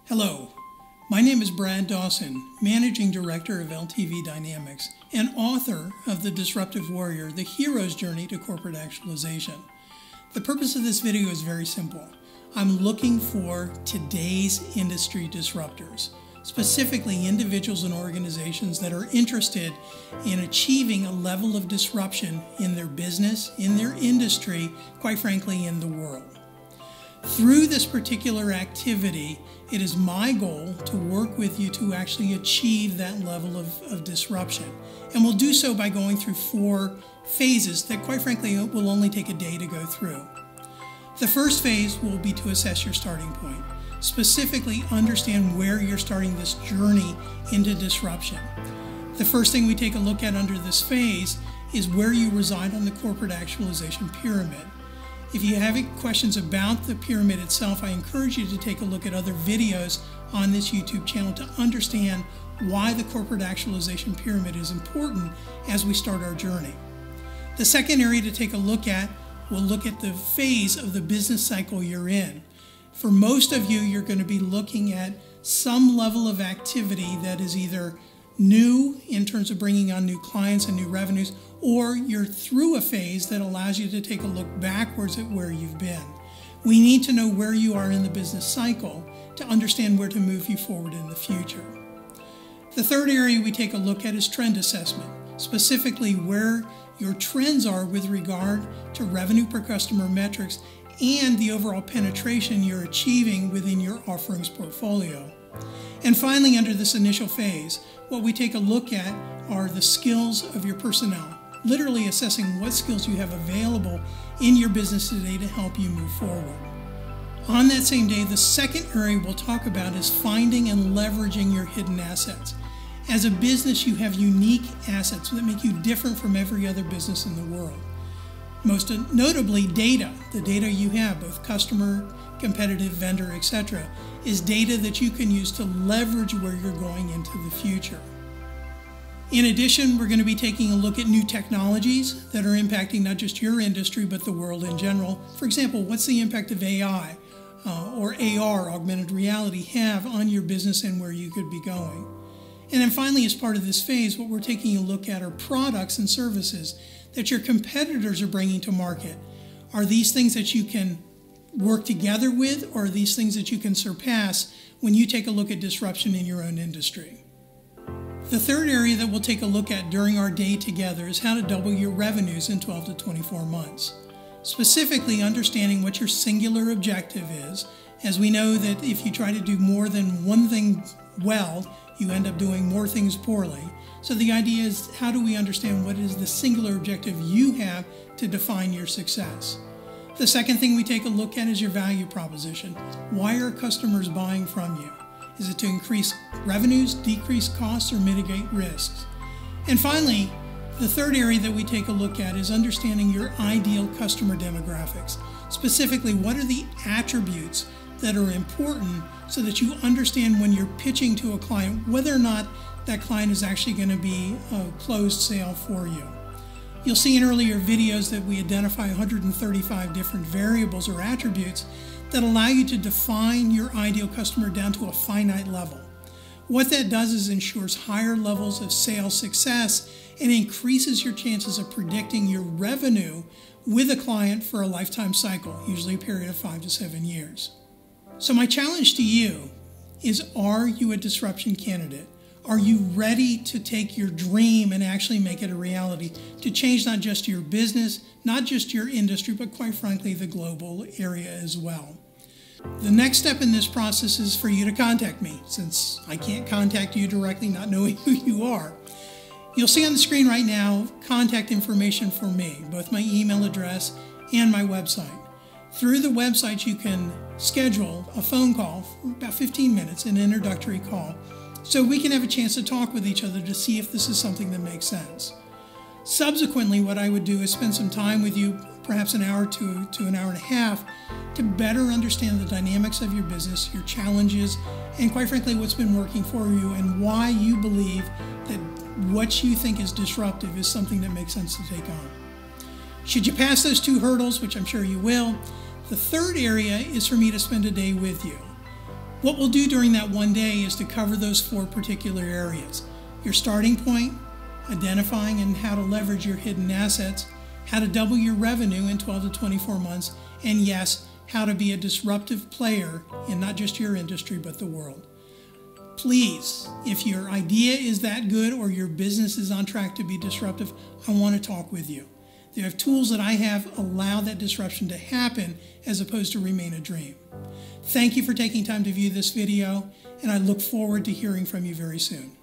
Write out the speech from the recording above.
Hello, my name is Brad Dawson, Managing Director of LTV Dynamics and author of The Disruptive Warrior, The Hero's Journey to Corporate Actualization. The purpose of this video is very simple. I'm looking for today's industry disruptors, specifically individuals and organizations that are interested in achieving a level of disruption in their business, in their industry, quite frankly, in the world. Through this particular activity, it is my goal to work with you to actually achieve that level of disruption. And we'll do so by going through 4 phases that, quite frankly, will only take a day to go through. The first phase will be to assess your starting point. Specifically, understand where you're starting this journey into disruption. The first thing we take a look at under this phase is where you reside on the corporate actualization pyramid. If you have any questions about the pyramid itself, I encourage you to take a look at other videos on this YouTube channel to understand why the corporate actualization pyramid is important as we start our journey. The second area to take a look at, we'll look at the phase of the business cycle you're in. For most of you, you're going to be looking at some level of activity that is either new in terms of bringing on new clients and new revenues, or you're through a phase that allows you to take a look backwards at where you've been. We need to know where you are in the business cycle to understand where to move you forward in the future. The third area we take a look at is trend assessment, specifically where your trends are with regard to revenue per customer metrics and the overall penetration you're achieving within your offerings portfolio. And finally, under this initial phase, what we take a look at are the skills of your personnel, literally assessing what skills you have available in your business today to help you move forward. On that same day, the second area we'll talk about is finding and leveraging your hidden assets. As a business, you have unique assets that make you different from every other business in the world. Most notably, data. The data you have, both customer, competitive, vendor, etc., is data that you can use to leverage where you're going into the future. In addition, we're going to be taking a look at new technologies that are impacting not just your industry, but the world in general. For example, what's the impact of AI or AR, augmented reality, have on your business and where you could be going? And then finally, as part of this phase, what we're taking a look at are products and services that your competitors are bringing to market. Are these things that you can work together with, or are these things that you can surpass when you take a look at disruption in your own industry? The third area that we'll take a look at during our day together is how to double your revenues in 12 to 24 months. Specifically, understanding what your singular objective is, as we know that if you try to do more than one thing well, you end up doing more things poorly. So the idea is, how do we understand what is the singular objective you have to define your success? The second thing we take a look at is your value proposition. Why are customers buying from you? Is it to increase revenues, decrease costs, or mitigate risks? And finally, the third area that we take a look at is understanding your ideal customer demographics. Specifically, what are the attributes that are important so that you understand when you're pitching to a client whether or not that client is actually going to be a closed sale for you. You'll see in earlier videos that we identify 135 different variables or attributes that allow you to define your ideal customer down to a finite level. What that does is ensures higher levels of sales success and increases your chances of predicting your revenue with a client for a lifetime cycle, usually a period of 5 to 7 years. So my challenge to you is, are you a disruption candidate? Are you ready to take your dream and actually make it a reality, to change not just your business, not just your industry, but quite frankly, the global area as well? The next step in this process is for you to contact me, since I can't contact you directly not knowing who you are. You'll see on the screen right now contact information for me, both my email address and my website. Through the website, you can schedule a phone call for about 15 minutes, an introductory call, so we can have a chance to talk with each other to see if this is something that makes sense. Subsequently, what I would do is spend some time with you, perhaps an hour to an hour and a half, to better understand the dynamics of your business, your challenges, and quite frankly, what's been working for you and why you believe that what you think is disruptive is something that makes sense to take on. Should you pass those 2 hurdles, which I'm sure you will, the third area is for me to spend a day with you. What we'll do during that one day is to cover those 4 particular areas: your starting point, identifying and how to leverage your hidden assets, how to double your revenue in 12 to 24 months, and yes, how to be a disruptive player in not just your industry, but the world. Please, if your idea is that good or your business is on track to be disruptive, I want to talk with you. They have tools that I have allow that disruption to happen as opposed to remain a dream. Thank you for taking time to view this video, and I look forward to hearing from you very soon.